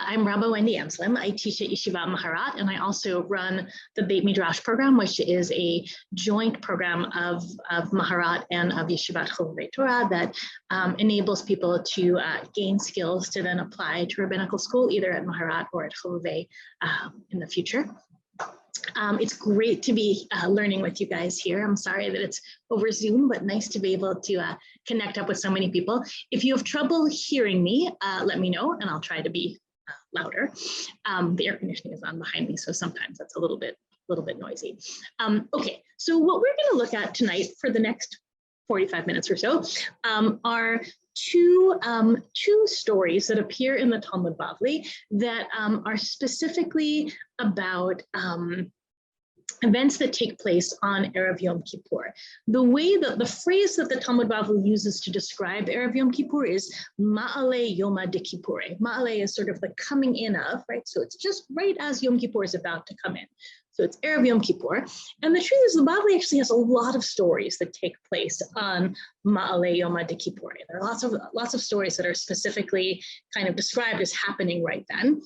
I'm Rabba Wendy Amsellem. I teach at Yeshiva Maharat, and I also run the Beit Midrash program, which is a joint program of Maharat and of Yeshivat Chovevei Torah that enables people to gain skills to then apply to rabbinical school, either at Maharat or at Chovevei in the future. It's great to be learning with you guys here. I'm sorry that it's over Zoom, but nice to be able to connect up with so many people. If you have trouble hearing me, let me know and I'll try to be louder. The air conditioning is on behind me, so sometimes that's a little bit noisy. Okay, so what we're going to look at tonight for the next 45 minutes or so are two stories that appear in the Talmud Bavli that are specifically about events that take place on Erev Yom Kippur. The phrase that the Talmud Bavli uses to describe Erev Yom Kippur is Ma'ale Yoma de Kippure. Ma'ale is sort of the coming in of, right? So it's just right as Yom Kippur is about to come in. So it's Erev Yom Kippur. And the truth is the Bavli actually has a lot of stories that take place on Ma'ale Yoma de Kippur. There are lots of stories that are specifically kind of described as happening right then.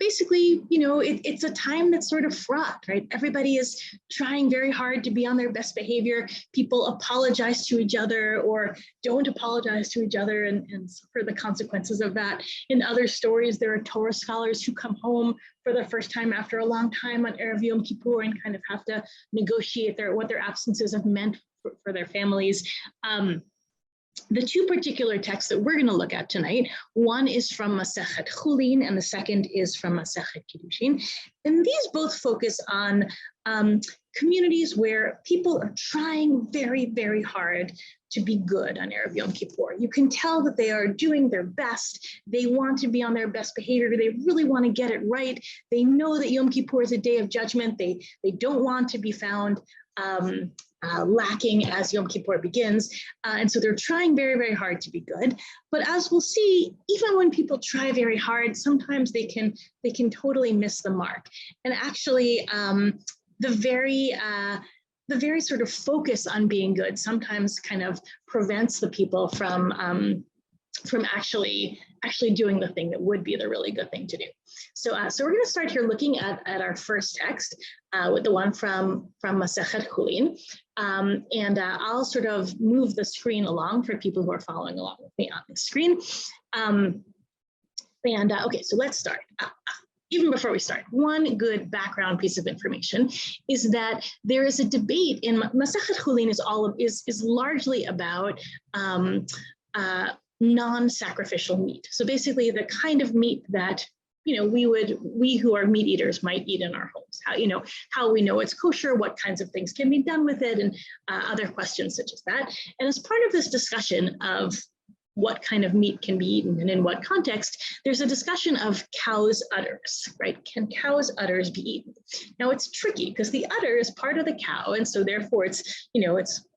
Basically, you know, it's a time that's sort of fraught, right? Everybody is trying very hard to be on their best behavior. People apologize to each other or don't apologize to each other and suffer the consequences of that. In other stories, there are Torah scholars who come home for the first time after a long time on Erev Yom Kippur and kind of have to negotiate what their absences have meant for their families. The two particular texts that we're going to look at tonight, one is from Masechet Chulin and the second is from Masechet Kiddushin. And these both focus on communities where people are trying very, very hard to be good on Erev Yom Kippur. You can tell that they are doing their best. They want to be on their best behavior. They really want to get it right. They know that Yom Kippur is a day of judgment. They don't want to be found lacking as Yom Kippur begins. And so they're trying very, very hard to be good. But as we'll see, even when people try very hard, sometimes they can totally miss the mark. And actually, the very sort of focus on being good sometimes kind of prevents the people from actually doing the thing that would be the really good thing to do. So we're going to start here looking at our first text with the one from Masechet Chulin. And I'll sort of move the screen along for people who are following along with me on the screen. Okay, so let's start. Even before we start, one good background piece of information is that there is a debate in Masechet Chulin is largely about non-sacrificial meat. So basically the kind of meat that, you know, we who are meat eaters might eat in our homes, how we know it's kosher, what kinds of things can be done with it, and other questions such as that. And as part of this discussion of what kind of meat can be eaten and in what context, there's a discussion of cows' udders, right? Can cows' udders be eaten? Now it's tricky because the udder is part of the cow, and so therefore it's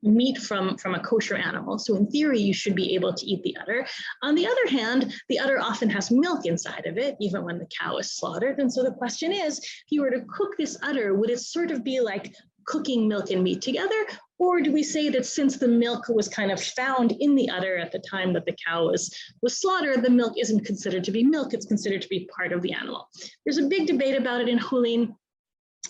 meat from a kosher animal. So in theory, you should be able to eat the udder. On the other hand, the udder often has milk inside of it, even when the cow is slaughtered. And so the question is, if you were to cook this udder, would it sort of be like cooking milk and meat together? Or do we say that since the milk was kind of found in the udder at the time that the cow was slaughtered, the milk isn't considered to be milk, it's considered to be part of the animal? There's a big debate about it in Chulin.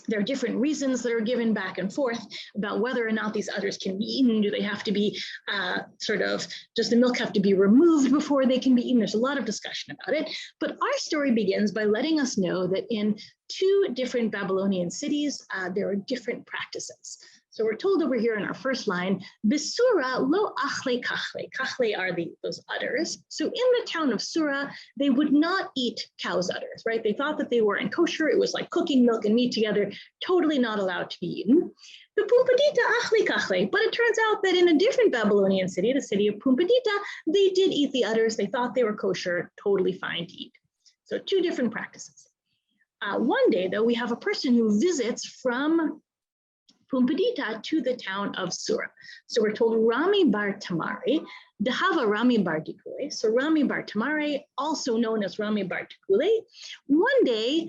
There are different reasons that are given back and forth about whether or not these udders can be eaten. Do they have to be does the milk have to be removed before they can be eaten? There's a lot of discussion about it. But our story begins by letting us know that in two different Babylonian cities, there are different practices. So we're told over here in our first line, Bisura lo achle kachle. Kachle are those udders. So in the town of Sura, they would not eat cow's udders, right? They thought that they weren't kosher. It was like cooking milk and meat together, totally not allowed to be eaten. The Pumpadita achle kachle. But it turns out that in a different Babylonian city, the city of Pumpadita, they did eat the udders. They thought they were kosher, totally fine to eat. So two different practices. One day, though, we have a person who visits from Pumpadita to the town of Sura. So we're told Rami bar Tamari, Dehava Rami bar Dikule. So Rami bar Tamari, also known as Rami bar Dikule, one day,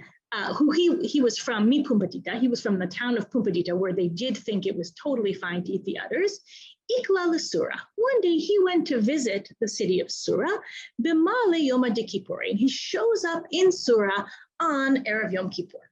he was from Pumpadita. He was from the town of Pumpadita, where they did think it was totally fine to eat the udders. Ikla l'Sura. One day he went to visit the city of Sura, b'ma'ale Yom Kippur, and he shows up in Sura on Erev Yom Kippur.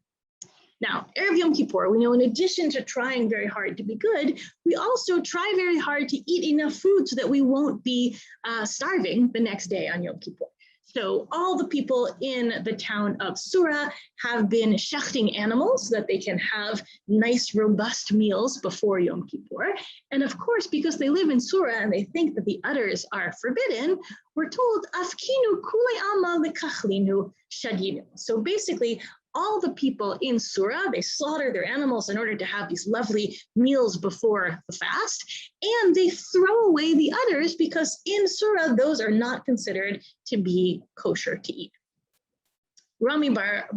Now, Erev Yom Kippur, we know in addition to trying very hard to be good, we also try very hard to eat enough food so that we won't be starving the next day on Yom Kippur. So all the people in the town of Sura have been shechting animals so that they can have nice, robust meals before Yom Kippur. And of course, because they live in Sura and they think that the udders are forbidden, we're told, Afkinu kule alma lekachlinu shadinu. So basically, all the people in Sura, they slaughter their animals in order to have these lovely meals before the fast, and they throw away the udders because in Sura, those are not considered to be kosher to eat. Rami Bar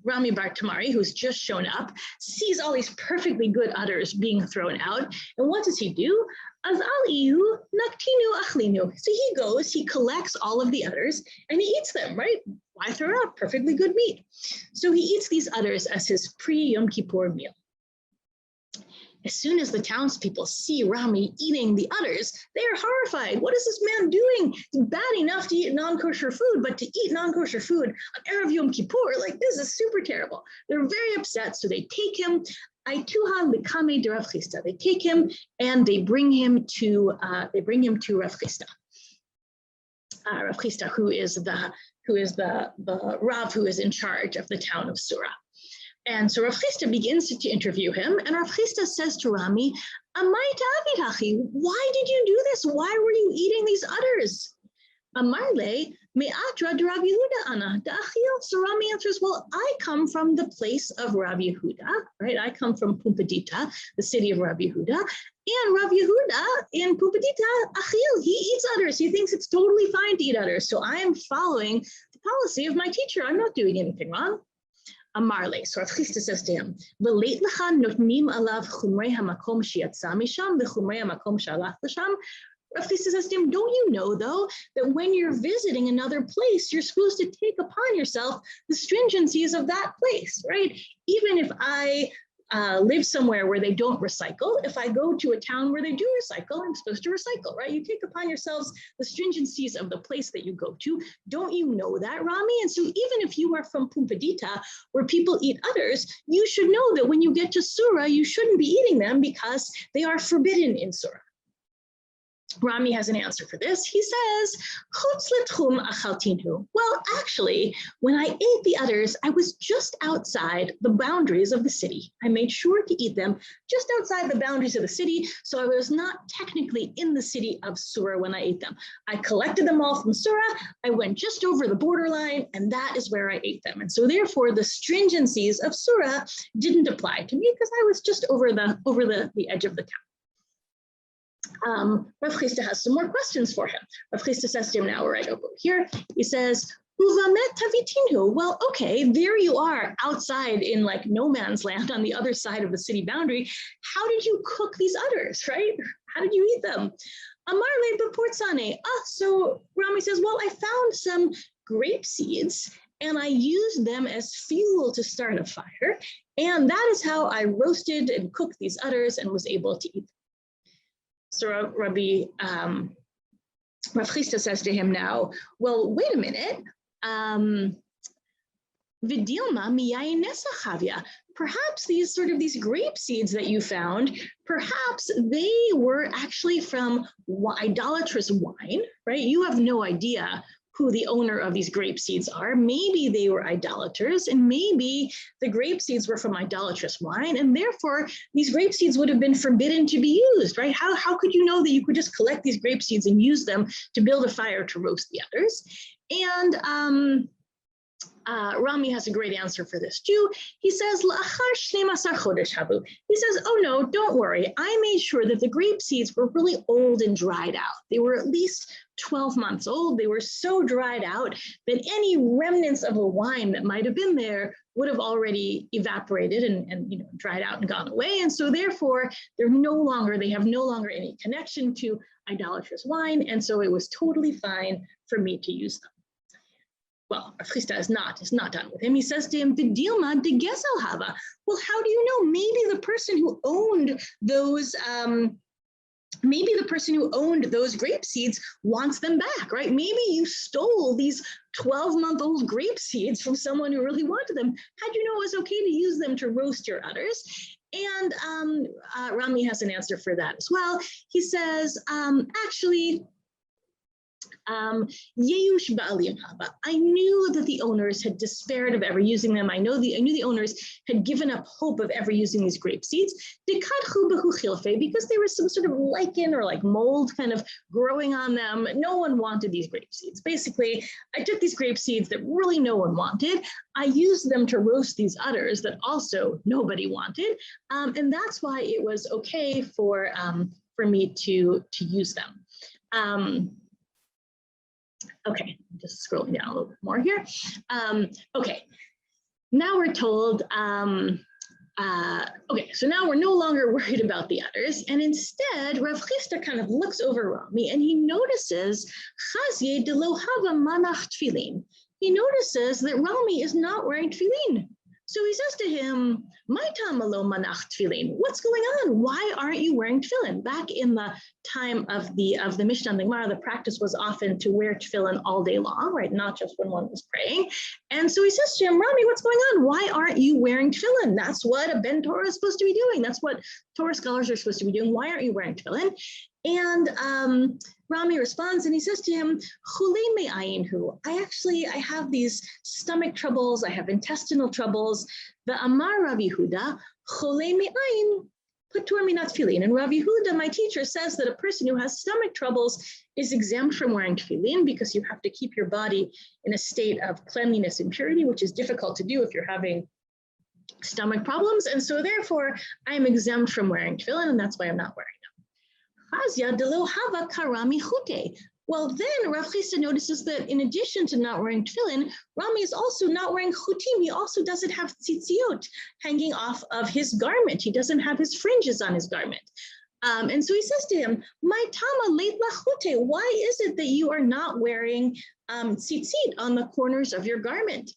Tamari, who's just shown up, sees all these perfectly good udders being thrown out, and what does he do? Az al-iyu naktinu achlinu. So he goes, he collects all of the udders, and he eats them, right? Why throw out perfectly good meat? So he eats these udders as his pre-Yom Kippur meal. As soon as the townspeople see Rami eating the udders, they are horrified. What is this man doing? It's bad enough to eat non-kosher food, but to eat non-kosher food on Erev Yom Kippur, like this is super terrible. They're very upset, so they take him. They take him and they bring him to Rav Chisda. Rav Chisda, who is the Rav who is in charge of the town of Sura. And so Rav Chisda begins to interview him, and Rav Chisda says to Rami, why did you do this? Why were you eating these udders? Amarle me'atra de Rav Yehuda ana da'achil. So Rami answers, well, I come from the place of Rav Yehuda, right? I come from Pumbedita, the city of Rav Yehuda. And Rav Yehuda in Pumbedita, achil, he eats udders. He thinks it's totally fine to eat udders. So I am following the policy of my teacher. I'm not doing anything wrong. Amarle, so Rav Chisda says to him, "V'leit lecha notnim alav chumrei hamakom sheyatza misham v'chumrei hamakom shalach l'sham." Rav Chisda says to him, don't you know, though, that when you're visiting another place, you're supposed to take upon yourself the stringencies of that place, right? Even if I live somewhere where they don't recycle, if I go to a town where they do recycle, I'm supposed to recycle, right? You take upon yourselves the stringencies of the place that you go to. Don't you know that, Rami? And so even if you are from Pumbedita, where people eat udders, you should know that when you get to Sura, you shouldn't be eating them because they are forbidden in Sura. Rami has an answer for this. He says, "Chutz letchum achaltinu." Well, actually, when I ate the udders, I was just outside the boundaries of the city. I made sure to eat them just outside the boundaries of the city, so I was not technically in the city of Sura when I ate them. I collected them all from Sura, I went just over the borderline, and that is where I ate them. And so therefore, the stringencies of Sura didn't apply to me because I was just over the edge of the town. Rav Chisda has some more questions for him. Rav Chisda says to him, now we're right over here, he says, "Uvamet tavitinu." Well, okay, there you are outside in like no man's land on the other side of the city boundary. How did you cook these udders, right? How did you eat them? Amarle beportzane. So Rami says, well, I found some grape seeds and I used them as fuel to start a fire. And that is how I roasted and cooked these udders and was able to eat them. So Rav Chisda says to him now, well, wait a minute. Vidilma miyayin nesachavia. Perhaps these grape seeds that you found, perhaps they were actually from idolatrous wine, right? You have no idea who the owner of these grape seeds are. Maybe they were idolaters, and maybe the grape seeds were from idolatrous wine, and therefore these grape seeds would have been forbidden to be used, right? How could you know that you could just collect these grape seeds and use them to build a fire to roast the others? And Rami has a great answer for this too. He says, he says, oh no, don't worry. I made sure that the grape seeds were really old and dried out. They were at least 12 months old. They were so dried out that any remnants of a wine that might have been there would have already evaporated and dried out and gone away. And so therefore, they have no longer any connection to idolatrous wine. And so it was totally fine for me to use them. Well, Rav Chisda is not done with him. He says to him, "Vidilma de gesel hava." Well, how do you know? Maybe the person who owned those maybe the person who owned those grape seeds wants them back, right? Maybe you stole these 12-month-old grape seeds from someone who really wanted them. How'd you know it was okay to use them to roast your udders? And Rami has an answer for that as well. He says, actually, Yeyush Ba'alim Haba. I knew that the owners had despaired of ever using them. I knew the owners had given up hope of ever using these grape seeds because there was some sort of lichen or like mold kind of growing on them. No one wanted these grape seeds. Basically, I took these grape seeds that really no one wanted. I used them to roast these udders that also nobody wanted. And that's why it was okay for me to use them. Okay, I'm just scrolling down a little bit more here. Okay, now we're told, okay, so now we're no longer worried about the udders, and instead, Rav Chisda kind of looks over Rami and he notices, Chazye de lo hava manach tefillin. He notices that Rami is not wearing tefillin. So he says to him, "My tamalo manach tefillin. What's going on? Why aren't you wearing tefillin?" Back in the time of the Mishnah and the Gemara, the practice was often to wear tefillin all day long, right? Not just when one was praying. And so he says to him, "Rami, what's going on? Why aren't you wearing tefillin? That's what a ben Torah is supposed to be doing. That's what Torah scholars are supposed to be doing. Why aren't you wearing tefillin?" And Rami responds and he says to him, "Chulei me'ayin hu. I have these stomach troubles. I have intestinal troubles. The Amar Rav Yehuda, chulei me'ayin patur minat tefillin." And Rav Yehuda, my teacher, says that a person who has stomach troubles is exempt from wearing tefillin because you have to keep your body in a state of cleanliness and purity, which is difficult to do if you're having stomach problems. And so therefore, I'm exempt from wearing tefillin, and that's why I'm not wearing them. Well, then Rav Chisda notices that in addition to not wearing tefillin, Rami is also not wearing chutim. He also doesn't have tzitziot hanging off of his garment. He doesn't have his fringes on his garment. And so he says to him, "My tama leit lachute. Why is it that you are not wearing tzitzit on the corners of your garment?"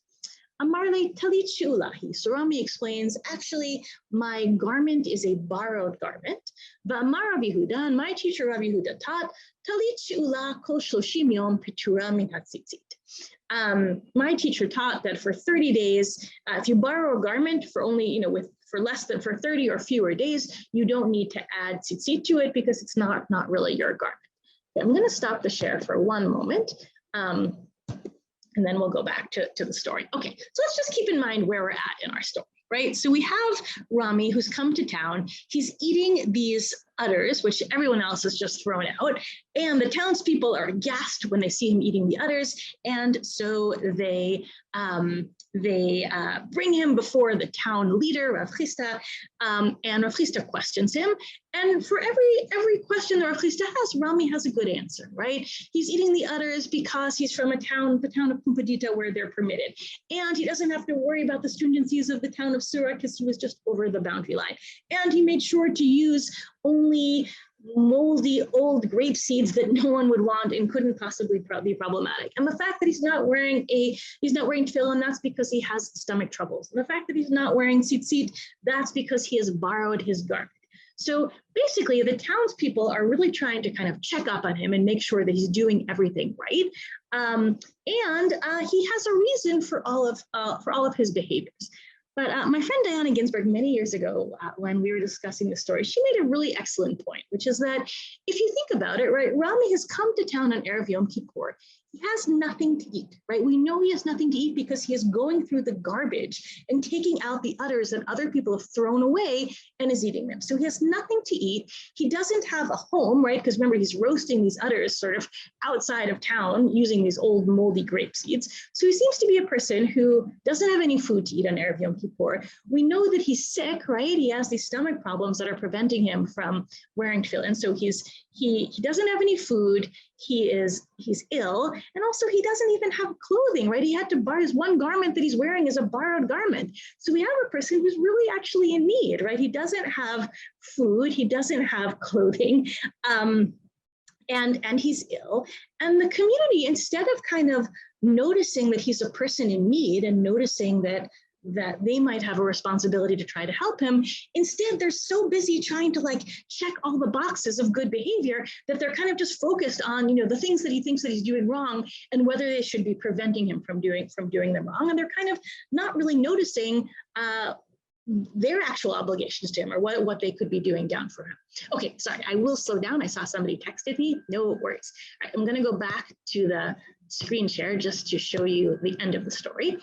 Amarle talit she'ulahi. So Rami explains, actually, my garment is a borrowed garment. But Amar Rav Yehuda, and my teacher Rav Yehuda taught, talit she'ula kol shloshim yom petura min hatzitzit. My teacher taught that for 30 days, if you borrow a garment for only, for 30 or fewer days, you don't need to add tzitzit to it because it's not really your garment. Okay, I'm going to stop the share for one moment. And then we'll go back to the story. Okay, so let's just keep in mind where we're at in our story, right? So we have Rami who's come to town. He's eating these udders, which everyone else has just thrown out. And the townspeople are aghast when they see him eating the udders. And so they bring him before the town leader, Rav Chisda, and Rav Chisda questions him. And for every question that Rav Chisda has, Rami has a good answer, right? He's eating the udders because he's from the town of Pumbedita, where they're permitted. And he doesn't have to worry about the stringencies of the town of Surah because he was just over the boundary line. And he made sure to use only moldy old grape seeds that no one would want and couldn't possibly be problematic. And the fact that he's not wearing tefillin, that's because he has stomach troubles. And the fact that he's not wearing tzitzit, that's because he has borrowed his garment. So basically, the townspeople are really trying to kind of check up on him and make sure that he's doing everything right. And he has a reason for all of his behaviors. But my friend Diana Ginsburg, many years ago, when we were discussing the story, she made a really excellent point, which is that if you think about it, right, Rami has come to town on Erev Yom Kippur. He has nothing to eat, right? We know he has nothing to eat because he is going through the garbage and taking out the udders that other people have thrown away and is eating them. So he has nothing to eat. He doesn't have a home, right? Because remember, he's roasting these udders sort of outside of town using these old moldy grape seeds. So he seems to be a person who doesn't have any food to eat on Erev Yom Kippur. We know that he's sick, right? He has these stomach problems that are preventing him from wearing tefillin. So he doesn't have any food. He's ill, and also he doesn't even have clothing, right? He had to borrow his one garment that he's wearing is a borrowed garment. So we have a person who's really actually in need, right? He doesn't have food, he doesn't have clothing, and he's ill. And the community, instead of kind of noticing that he's a person in need and noticing that that they might have a responsibility to try to help him. Instead, they're so busy trying to like check all the boxes of good behavior that they're kind of just focused on, the things that he thinks that he's doing wrong and whether they should be preventing him from doing them wrong. And they're kind of not really noticing their actual obligations to him or what they could be doing down for him. Okay, sorry, I will slow down. I saw somebody texted me, no worries. All right, I'm gonna go back to the screen share just to show you the end of the story.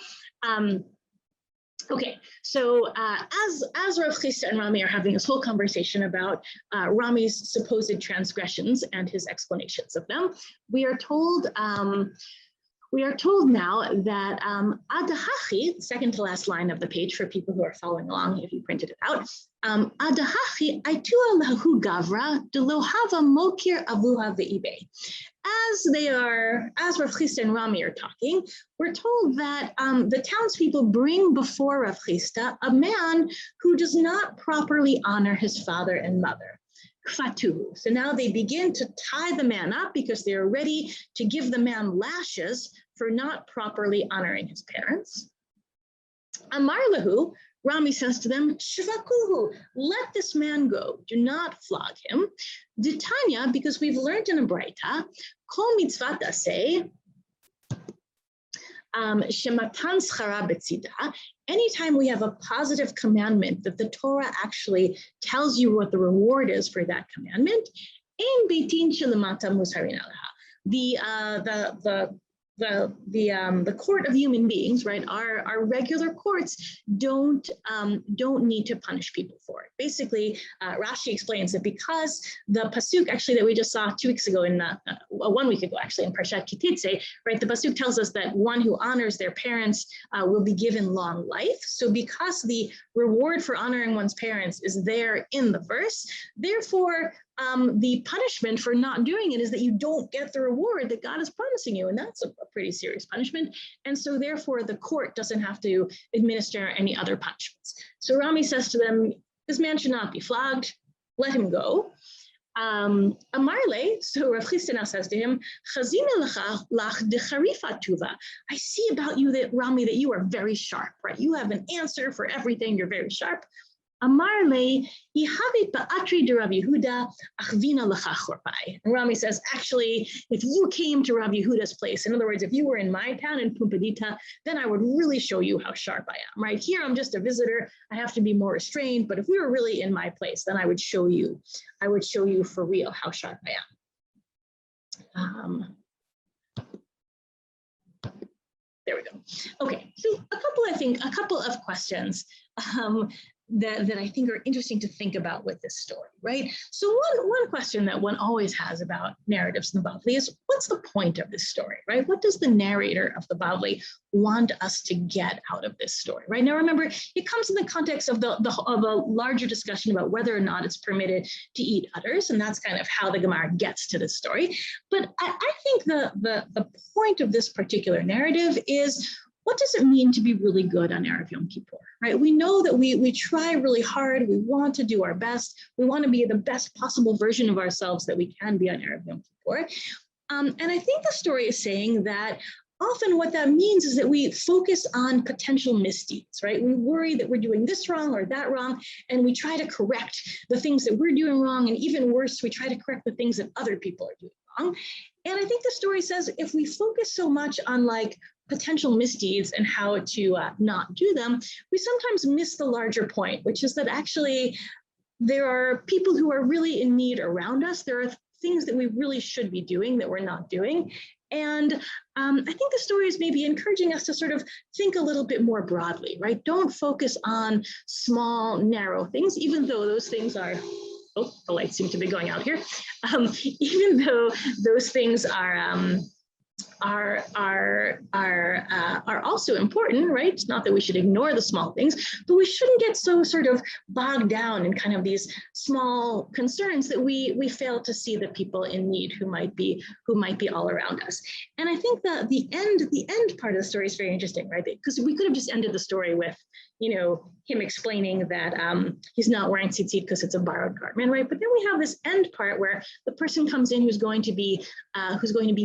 Okay, so as Rav Chisda and Rami are having this whole conversation about Rami's supposed transgressions and his explanations of them, we are told now that Adahachi, second to last line of the page for people who are following along, if you printed it out, Adahachi aitua lahu gavra delohava mokir avuha ve'ibe. As Rav Chisda and Rami are talking, we're told that the townspeople bring before Rav Chisda a man who does not properly honor his father and mother. Kfatuhu. So now they begin to tie the man up because they are ready to give the man lashes for not properly honoring his parents. Amar lahu, Rami says to them, Shvakuhu, let this man go, do not flog him. Ditanya, because we've learned in a Braita, Kol mitzvat aseh, shematan schara betzida. Anytime we have a positive commandment that the Torah actually tells you what the reward is for that commandment, ein beitin shelemata musarin alaha. The court of human beings, right? Our regular courts don't need to punish people for it. Basically, Rashi explains that because the pasuk actually that we just saw 2 weeks ago in 1 week ago actually in Parshat Kititze, right? The pasuk tells us that one who honors their parents will be given long life. So because the reward for honoring one's parents is there in the verse, therefore the punishment for not doing it is that you don't get the reward that God is promising you. And that's a pretty serious punishment. And so therefore the court doesn't have to administer any other punishments. So Rami says to them, this man should not be flogged, let him go. Amarle, so Rav Chisda now says to him, I see about you that Rami, that you are very sharp, right? You have an answer for everything, you're very sharp. Amarle, Ihavit ba'atri de Rav Yehuda, achvina lecha chorpai. And Rami says, actually, if you came to Rav Yehuda's place, in other words, if you were in my town in Pumbedita, then I would really show you how sharp I am, right? Here, I'm just a visitor. I have to be more restrained. But if we were really in my place, then I would show you for real how sharp I am. There we go. Okay, so a couple of questions. That I think are interesting to think about with this story, right? So one question that one always has about narratives in the Bavli is, what's the point of this story, right? What does the narrator of the Bavli want us to get out of this story, right? Now remember, it comes in the context of a larger discussion about whether or not it's permitted to eat udders, and that's kind of how the Gemara gets to this story. But I think the point of this particular narrative is, what does it mean to be really good on Erev Yom Kippur, right? We know that we try really hard. We want to do our best. We want to be the best possible version of ourselves that we can be on Erev Yom Kippur. And I think the story is saying that often what that means is that we focus on potential misdeeds, right? We worry that we're doing this wrong or that wrong, and we try to correct the things that we're doing wrong. And even worse, we try to correct the things that other people are doing wrong. And I think the story says if we focus so much on like potential misdeeds and how to not do them, we sometimes miss the larger point, which is that actually there are people who are really in need around us. There are things that we really should be doing that we're not doing. And I think the story is maybe encouraging us to sort of think a little bit more broadly, right? Don't focus on small, narrow things, even though those things are, oh, the lights seem to be going out here. Even though those things are also important, right? It's not that we should ignore the small things, but we shouldn't get so sort of bogged down in kind of these small concerns that we fail to see the people in need who might be all around us. And I think that the end part of the story is very interesting, right? Because we could have just ended the story with, him explaining that he's not wearing tzitzit because it's a borrowed garment, right? But then we have this end part where the person comes in who's going to be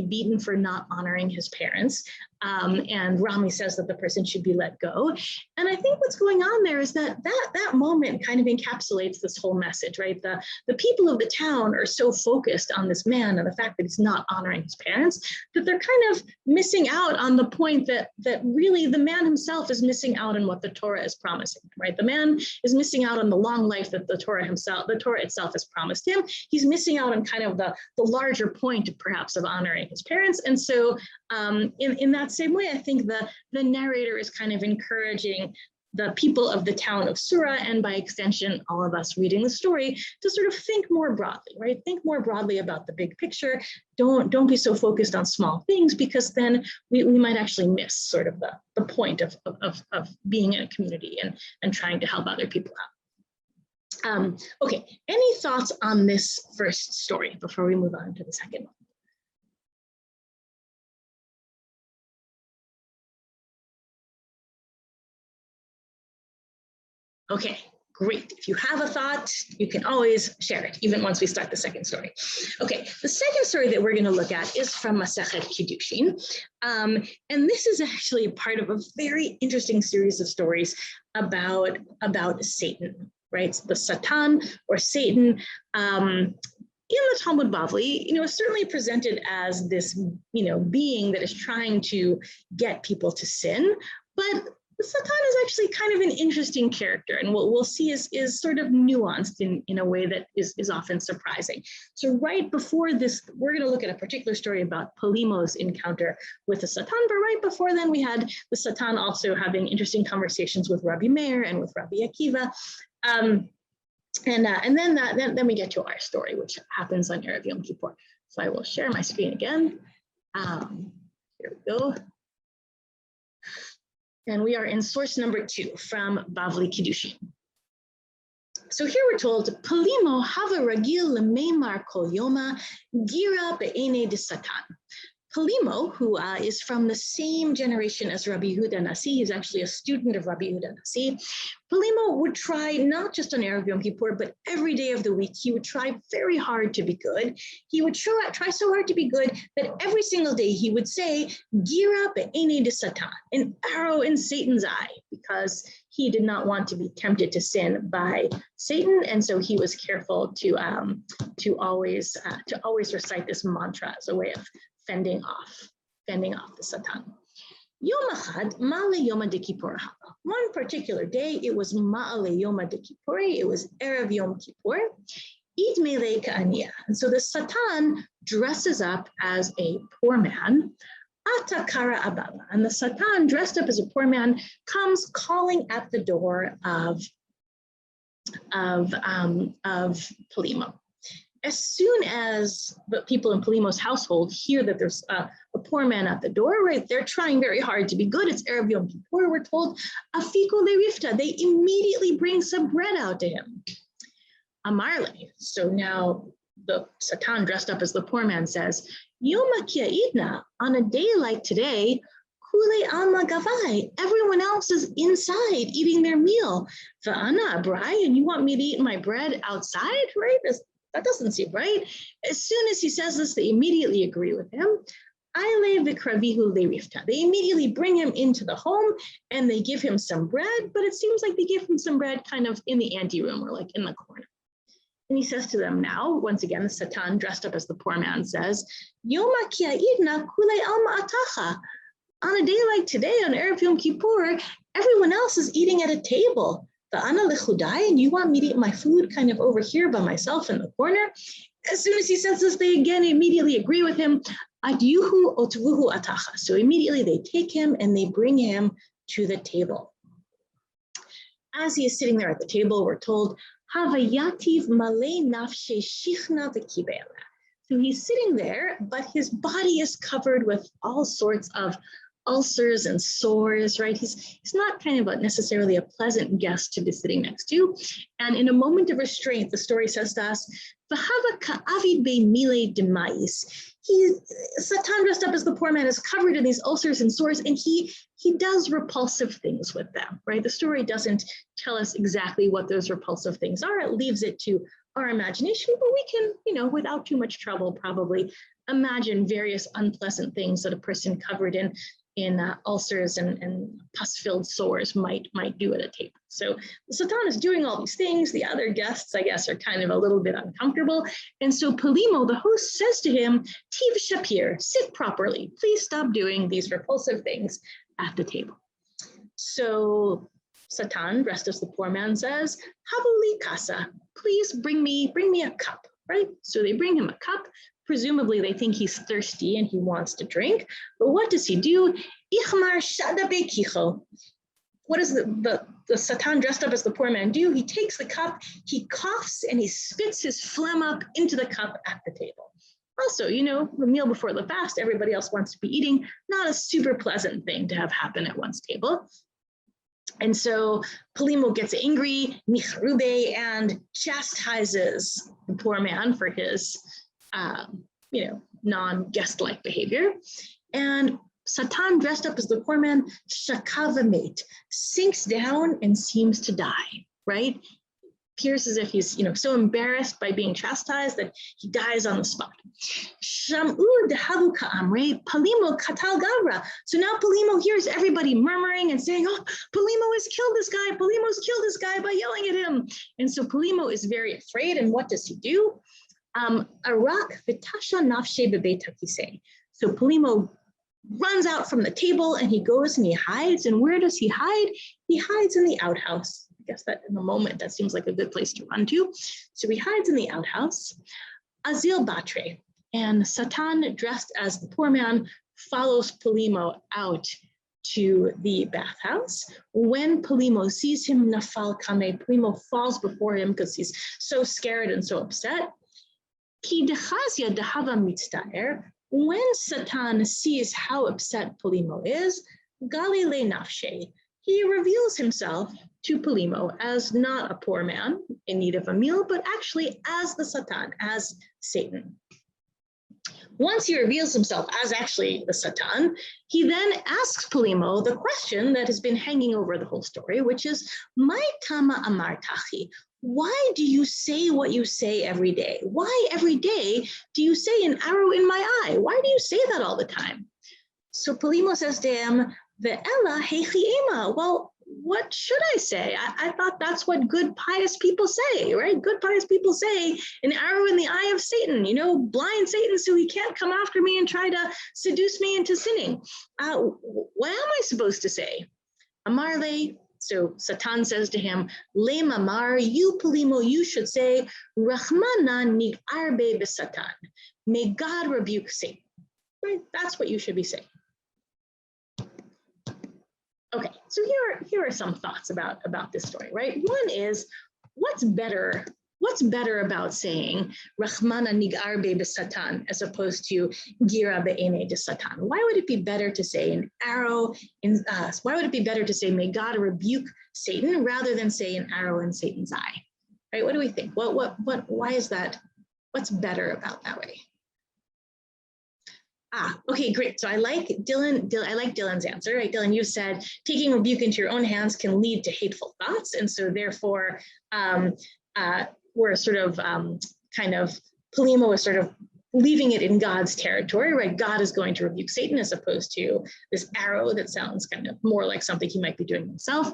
beaten for not honoring his parents. and Rami says that the person should be let go. And I think what's going on there is that moment kind of encapsulates this whole message, right? The people of the town are so focused on this man and the fact that he's not honoring his parents that they're kind of missing out on the point that really the man himself is missing out on what the Torah is promising, right? The man is missing out on the long life that the Torah itself has promised him. He's missing out on kind of the larger point, perhaps, of honoring his parents. And so in that same way, I think the narrator is kind of encouraging the people of the town of Sura, and by extension, all of us reading the story, to sort of think more broadly, right? Think more broadly about the big picture. Don't be so focused on small things, because then we might actually miss sort of the point of being in a community and trying to help other people out. Okay, any thoughts on this first story before we move on to the second one? Okay, great. If you have a thought, you can always share it, even once we start the second story. Okay, the second story that we're going to look at is from Masechet Kiddushin. And this is actually part of a very interesting series of stories about Satan, right? The Satan, or Satan, in the Talmud Bavli, is certainly presented as this, being that is trying to get people to sin, but Satan is actually kind of an interesting character, and what we'll see is sort of nuanced in a way that is often surprising. So right before this, we're going to look at a particular story about Polimo's encounter with the Satan, but right before then we had the Satan also having interesting conversations with Rabbi Meir and with Rabbi Akiva. And then we get to our story, which happens on Erev Yom Kippur. So I will share my screen again. Here we go. And we are in source number 2 from Bavli Kiddushin. So here we're told, Polimo hava ragil lemeimar kol yoma gira be'ene de Satan. Polimo, who is from the same generation as Rabbi Yehuda Nasi, he's actually a student of Rabbi Yehuda Nasi. Polimo would try, not just on Erev Yom Kippur, but every day of the week, he would try very hard to be good. He would try so hard to be good that every single day he would say, Gira be'ene de Satan, an arrow in Satan's eye, because he did not want to be tempted to sin by Satan, and so he was careful to always recite this mantra as a way of fending off the Satan. Yom Echad, Ma'ale Yoma de Kippur Haba. One particular day, it was Ma'ale Yoma de Kippur, it was Erev Yom Kippur, Id Melei Ka'aniya. And so the Satan dresses up as a poor man, Ata Kara Ababa. And the Satan, dressed up as a poor man, comes calling at the door of Polimo. As soon as the people in Polimo's household hear that there's a poor man at the door, right, they're trying very hard to be good. It's Erev Yom Kippur, we're told, Afiko le'rifta, they immediately bring some bread out to him. Amarle, so now the Satan dressed up as the poor man says, Yoma ki'idna, on a day like today, Kule alma gavai, everyone else is inside eating their meal. Va'ana abrai, and you want me to eat my bread outside, right? That doesn't seem right. As soon as he says this, they immediately agree with him. They immediately bring him into the home and they give him some bread, but it seems like they give him some bread kind of in the anteroom, or like in the corner. And he says to them now, once again, the Satan dressed up as the poor man says, Yoma ki'idna kule alma atacha. On a day like today, on Erev Yom Kippur, everyone else is eating at a table. And you want me to eat my food kind of over here by myself in the corner? As soon as he says this, they again immediately agree with him. So immediately they take him and they bring him to the table. As he is sitting there at the table, we're told, so he's sitting there, but his body is covered with all sorts of ulcers and sores, right? He's not kind of Necessarily a pleasant guest to be sitting next to. And in a moment of restraint, the story says to us, Satan dressed up as the poor man is covered in these ulcers and sores, and he does repulsive things with them, right? The story doesn't tell us exactly what those repulsive things are. It leaves it to our imagination, but we can, without too much trouble, probably imagine various unpleasant things that a person covered in ulcers and pus-filled sores might do at a table. So the Satan is doing all these things. The other guests, I guess, are kind of a little bit uncomfortable. And so Polimo, the host, says to him, Tiv Shapir, sit properly. Please stop doing these repulsive things at the table. So Satan, dressed as the poor man, says, Havuli kasa, please bring me a cup, right? So they bring him a cup. Presumably they think he's thirsty and he wants to drink. But what does he do? Ichmar shada bekicho. What does the Satan dressed up as the poor man do? He takes the cup, he coughs, and he spits his phlegm up into the cup at the table. Also, you know, the meal before the fast, everybody else wants to be eating. Not a super pleasant thing to have happen at one's table. And so Polimo gets angry, Micharube, and chastises the poor man for his, you know, non-guest-like behavior. And Satan, dressed up as the poor man, shakavamet, sinks down and seems to die, right? Appears as if he's, you know, so embarrassed by being chastised that he dies on the spot. Shamu dehavu ka'amre, Polimo katal gavra. So now Polimo hears everybody murmuring and saying, oh, Polimo has killed this guy. Polimo's killed this guy by yelling at him. And so Polimo is very afraid. And what does he do? Arak vitasha nafshe bebeit hakisei. So Polimo runs out from the table and he goes and he hides. And where does he hide? He hides in the outhouse. I guess that in the moment, that seems like a good place to run to. So he hides in the outhouse. Azil Batre, and Satan, dressed as the poor man, follows Polimo out to the bathhouse. When Polimo sees him, Nafal Kame, Polimo falls before him because he's so scared and so upset. Ki dechazia dehava mitztaer. When Satan sees how upset Polimo is, Galile nafshe, he reveals himself to Polimo as not a poor man in need of a meal, but actually as the Satan, as Satan. Once he reveals himself as actually the Satan, he then asks Polimo the question that has been hanging over the whole story, which is, Mai kama amartachi? Why do you say what you say every day? Why every day do you say an arrow in my eye? Why do you say that all the time? So Polimo says to him, Ve'ela heichi ema. Well, what should I say? I thought that's what good pious people say, right? Good pious people say, an arrow in the eye of Satan, you know, blind Satan so he can't come after me and try to seduce me into sinning. What am I supposed to say? Amarle. So Satan says to him, Le mamar, you Polimo, you should say, Rahmana nigarbe besatan. May God rebuke Satan. Right? That's what you should be saying. Okay, so here are some thoughts about this story, right? One is, what's better about saying Rahmana nigarbe besatan as opposed to gira be'ene de satan? Why would it be better to say an arrow in us? Why would it be better to say may God rebuke Satan rather than say an arrow in Satan's eye? Right? What do we think? Why is that? What's better about that way? Okay, great. So I like Dylan's answer, right? Dylan, you said taking rebuke into your own hands can lead to hateful thoughts. And so therefore, we're sort of Polimo is sort of leaving it in God's territory, right? God is going to rebuke Satan as opposed to this arrow that sounds kind of more like something he might be doing himself.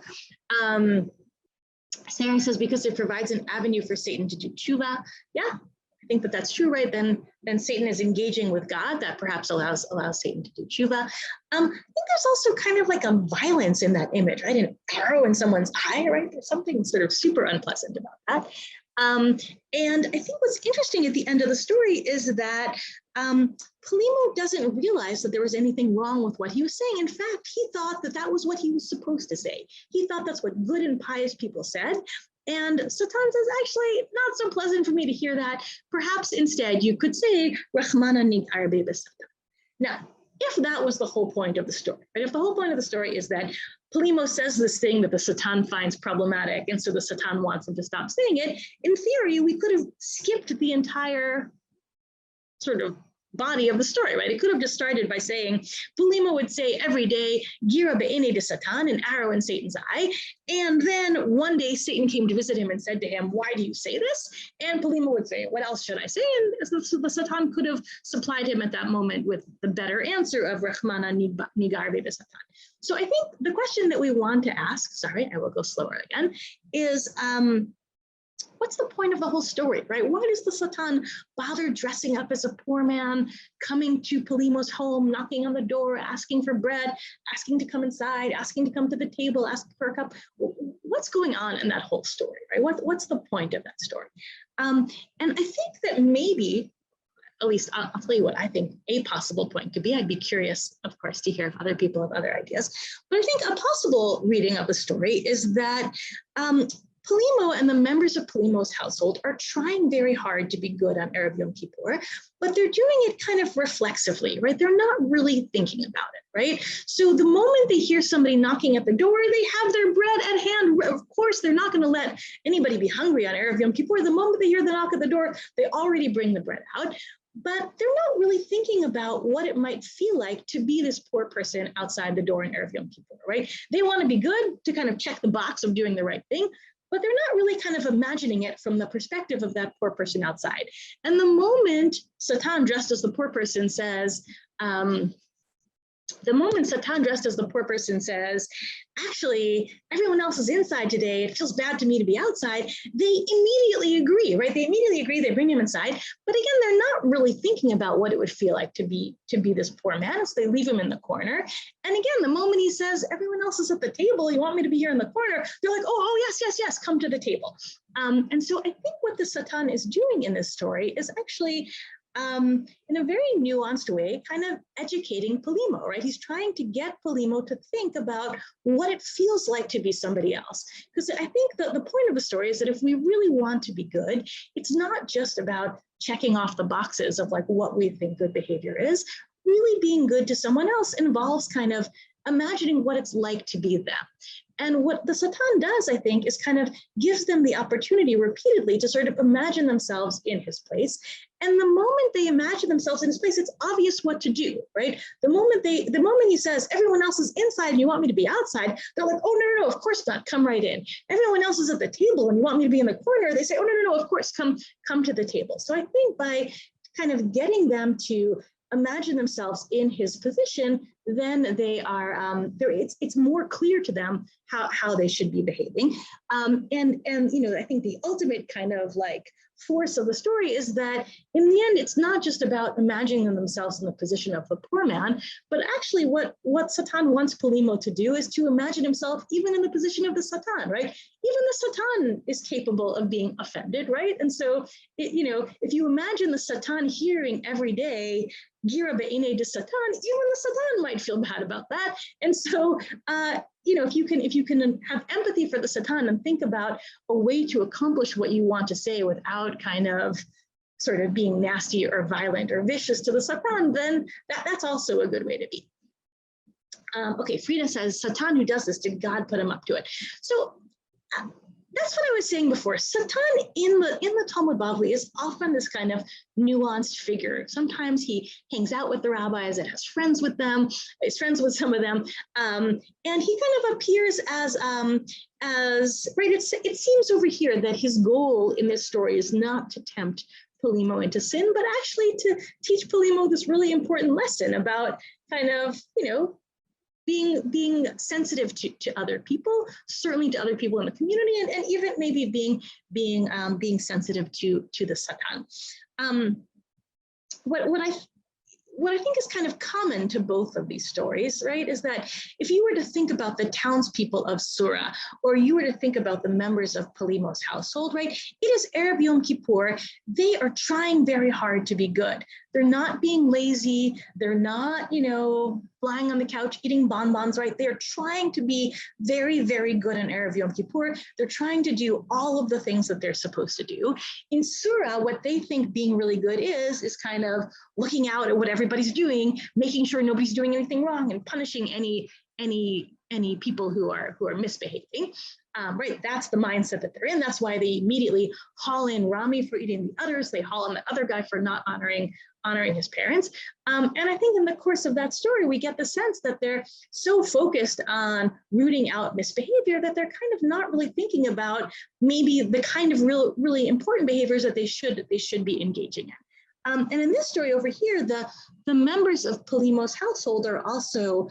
Sarah says, because it provides an avenue for Satan to do tshuva. Yeah, I think that's true, right? Then Satan is engaging with God. That perhaps allows Satan to do tshuva. I think there's also kind of like a violence in that image, right? An arrow in someone's eye, right? There's something sort of super unpleasant about that. And I think what's interesting at the end of the story is that Polimo doesn't realize that there was anything wrong with what he was saying. In fact, he thought that was what he was supposed to say. He thought that's what good and pious people said. And Satan says, actually, not so pleasant for me to hear that. Perhaps instead you could say, Rahmana nigarbe besatan. Now, if that was the whole point of the story, right? If the whole point of the story is that Polimo says this thing that the Satan finds problematic, and so the Satan wants him to stop saying it, in theory, we could have skipped the entire sort of body of the story, right? It could have just started by saying, Polimo would say every day, Gira be'ene de Satan, an arrow in Satan's eye. And then one day Satan came to visit him and said to him, why do you say this? And Polimo would say, what else should I say? And the Satan could have supplied him at that moment with the better answer of Rachmana nigarve de Satan. So I think the question that we want to ask, sorry, I will go slower again, is, what's the point of the whole story, right? Why does the Satan bother dressing up as a poor man, coming to Polimo's home, knocking on the door, asking for bread, asking to come inside, asking to come to the table, asking for a cup? What's going on in that whole story, right? What's the point of that story? And I think that maybe, at least I'll tell you what I think a possible point could be. I'd be curious, of course, to hear if other people have other ideas. But I think a possible reading of the story is that Polimo and the members of Polimo's household are trying very hard to be good on Erev Yom Kippur, but they're doing it kind of reflexively, right? They're not really thinking about it, right? So the moment they hear somebody knocking at the door, they have their bread at hand. Of course, they're not going to let anybody be hungry on Erev Yom Kippur. The moment they hear the knock at the door, they already bring the bread out. But they're not really thinking about what it might feel like to be this poor person outside the door in Erev Yom Kippur, right? They want to be good to kind of check the box of doing the right thing, but they're not really kind of imagining it from the perspective of that poor person outside. And the moment Satan dressed as the poor person says, actually, everyone else is inside today, it feels bad to me to be outside, they immediately agree, right? They immediately agree, they bring him inside. But again, they're not really thinking about what it would feel like to be this poor man, so they leave him in the corner. And again, the moment he says, everyone else is at the table, you want me to be here in the corner, they're like, oh, yes, come to the table. And so I think what the Satan is doing in this story is actually, in a very nuanced way, kind of educating Polimo, right? He's trying to get Polimo to think about what it feels like to be somebody else. Because I think that the point of the story is that if we really want to be good, it's not just about checking off the boxes of like what we think good behavior is. Really being good to someone else involves kind of imagining what it's like to be them. And what the Satan does, I think, is kind of gives them the opportunity repeatedly to sort of imagine themselves in his place. And the moment they imagine themselves in his place, it's obvious what to do, right? The moment he says, everyone else is inside and you want me to be outside, they're like, oh, no, of course not, come right in. Everyone else is at the table and you want me to be in the corner, they say, oh, no, of course, come to the table. So I think by kind of getting them to imagine themselves in his position, then they are, it's more clear to them how they should be behaving. And you know, I think the ultimate kind of like force of the story is that in the end, it's not just about imagining themselves in the position of the poor man, but actually what Satan wants Polimo to do is to imagine himself even in the position of the Satan, right? Even the Satan is capable of being offended, right? And so, you know, if you imagine the Satan hearing every day, Gira be'ene de Satan, even the Satan might feel bad about that. And so, you know, if you can have empathy for the Satan and think about a way to accomplish what you want to say without kind of sort of being nasty or violent or vicious to the Satan, then that's also a good way to be. Okay, Frida says, Satan who does this, did God put him up to it? So that's what I was saying before. Satan in the Talmud Bavli is often this kind of nuanced figure. Sometimes he hangs out with the rabbis and has friends with them. He's friends with some of them, and he kind of appears as right. It seems over here that his goal in this story is not to tempt Polimo into sin, but actually to teach Polimo this really important lesson about kind of, you know, being sensitive to other people, certainly to other people in the community, and even maybe being sensitive to the Satan. What I think is kind of common to both of these stories, right, is that if you were to think about the townspeople of Surah, or you were to think about the members of Polimo's household, right, it is Erev Yom Kippur. They are trying very hard to be good. They're not being lazy. They're not, you know, lying on the couch eating bonbons, right? They're trying to be very, very good in Erev Yom Kippur. They're trying to do all of the things that they're supposed to do. In Surah, what they think being really good is kind of looking out at what everybody's doing, making sure nobody's doing anything wrong, and punishing any any people who are misbehaving. Right, that's the mindset that they're in. That's why they immediately haul in Rami for eating the others. They haul in the other guy for not honoring his parents. And I think in the course of that story, we get the sense that they're so focused on rooting out misbehavior that they're kind of not really thinking about maybe the kind of really important behaviors that they should be engaging in. And in this story over here, the members of Polimo's household are also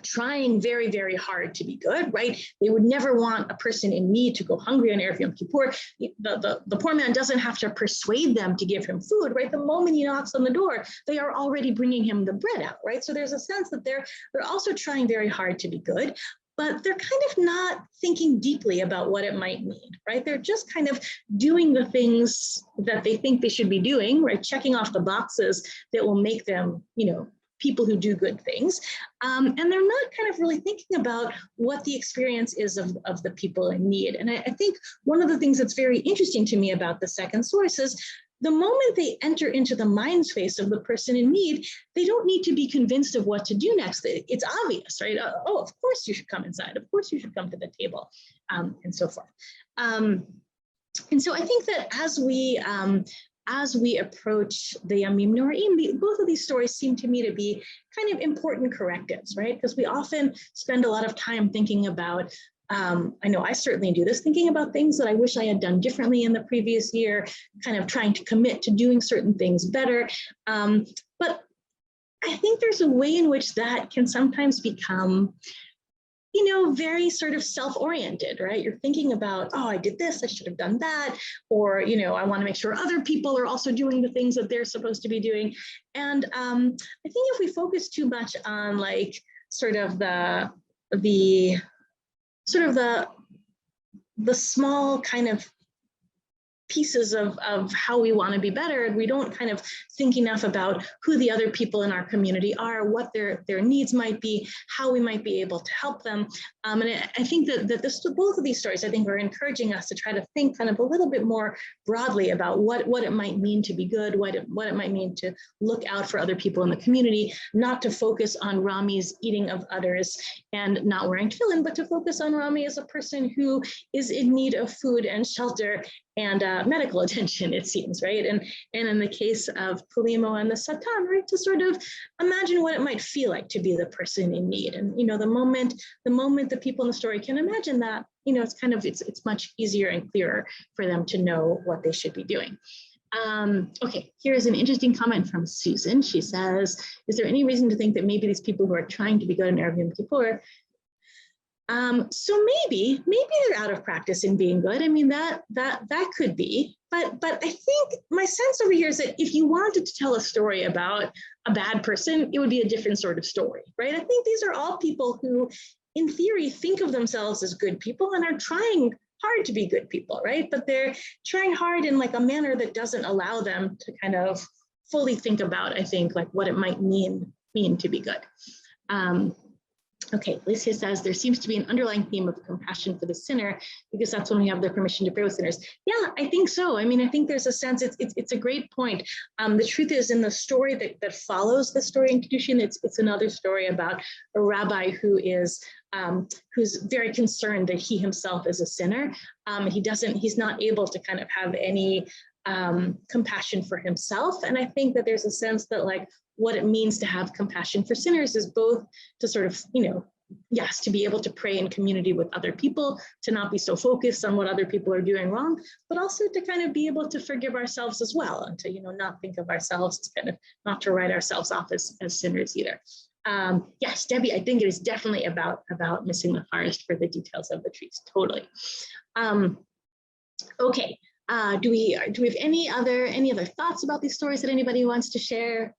trying very, very hard to be good, right? They would never want a person in need to go hungry on Erev Yom Kippur. The poor man doesn't have to persuade them to give him food, right? The moment he knocks on the door, they are already bringing him the bread out, right? So there's a sense that they're also trying very hard to be good, but they're kind of not thinking deeply about what it might mean, right? They're just kind of doing the things that they think they should be doing, right? Checking off the boxes that will make them, people who do good things. And they're not kind of really thinking about what the experience is of the people in need. And I think one of the things that's very interesting to me about the second source is the moment they enter into the mind space of the person in need, they don't need to be convinced of what to do next. It's obvious, right? Oh, of course you should come inside. Of course you should come to the table, and so forth. And so I think that as we approach the Yamim Noraim, both of these stories seem to me to be kind of important correctives, right? Because we often spend a lot of time thinking about, I know I certainly do this, thinking about things that I wish I had done differently in the previous year, kind of trying to commit to doing certain things better. But I think there's a way in which that can sometimes become very sort of self-oriented, right? You're thinking about, oh, I did this, I should have done that. Or, I want to make sure other people are also doing the things that they're supposed to be doing. And I think if we focus too much on like sort of the small kind of pieces of how we want to be better, we don't kind of think enough about who the other people in our community are, what their needs might be, how we might be able to help them. And I think that both of these stories, I think, are encouraging us to try to think kind of a little bit more broadly about what it might mean to be good, what it might mean to look out for other people in the community, not to focus on Rami's eating of others and not wearing tefillin, but to focus on Rami as a person who is in need of food and shelter and medical attention, it seems, right? And in the case of Polimo and the Satan, right, to sort of imagine what it might feel like to be the person in need. And the moment the people in the story can imagine that, it's much easier and clearer for them to know what they should be doing. Okay, here's an interesting comment from Susan. She says, is there any reason to think that maybe these people who are trying to be good in Erev Yom Kippur, so maybe they're out of practice in being good. I mean, that could be, but I think my sense over here is that if you wanted to tell a story about a bad person, it would be a different sort of story, right? I think these are all people who, in theory, think of themselves as good people and are trying hard to be good people, right? But they're trying hard in like a manner that doesn't allow them to kind of fully think about, I think, like what it might mean to be good. Okay, Alicia says there seems to be an underlying theme of compassion for the sinner because that's when we have the permission to pray with sinners. Yeah, I think so. I mean, I think there's a sense, it's a great point. The truth is, in the story that follows the story in Kedushin, it's another story about a rabbi who is who's very concerned that he himself is a sinner. He's not able to kind of have any compassion for himself. And I think that there's a sense that like what it means to have compassion for sinners is both to sort of, yes, to be able to pray in community with other people, to not be so focused on what other people are doing wrong, but also to kind of be able to forgive ourselves as well, and to, not think of ourselves as kind of, not to write ourselves off as sinners either. Yes, Debbie, I think it is definitely about missing the forest for the details of the trees, totally. Okay, do we have any other thoughts about these stories that anybody wants to share?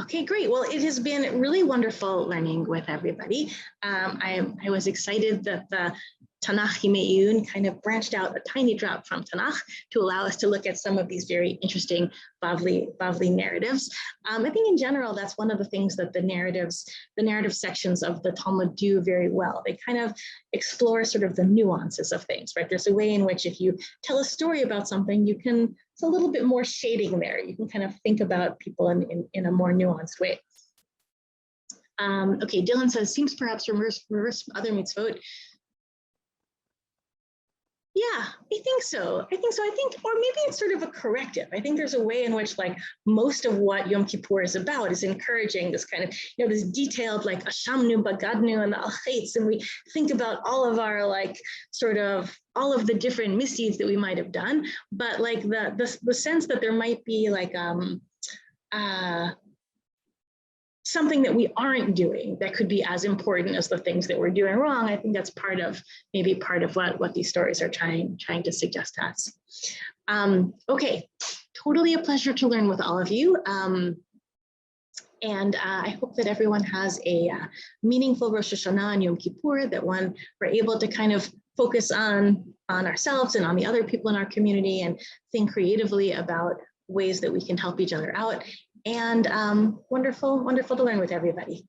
Okay, great. Well, it has been really wonderful learning with everybody. I was excited that the Tanakh Yemei Iyun kind of branched out a tiny drop from Tanakh to allow us to look at some of these very interesting Bavli narratives. I think in general, that's one of the things that the narrative sections of the Talmud do very well. They kind of explore sort of the nuances of things, right? There's a way in which if you tell a story about something, you can it's a little bit more shading there. You can kind of think about people in a more nuanced way. Okay, Dylan says, seems perhaps reverse other mitzvot. Yeah, I think so. I think, or maybe it's sort of a corrective. I think there's a way in which like most of what Yom Kippur is about is encouraging this kind of, this detailed like Ashamnu, Bagadnu, and the Al-Chaitz, and we think about all of our like sort of all of the different misdeeds that we might have done, but like the sense that there might be like something that we aren't doing that could be as important as the things that we're doing wrong. I think that's maybe part of what these stories are trying to suggest to us. Okay, totally a pleasure to learn with all of you. And I hope that everyone has a meaningful Rosh Hashanah and Yom Kippur, that we're able to kind of focus on ourselves and on the other people in our community and think creatively about ways that we can help each other out. And wonderful to learn with everybody.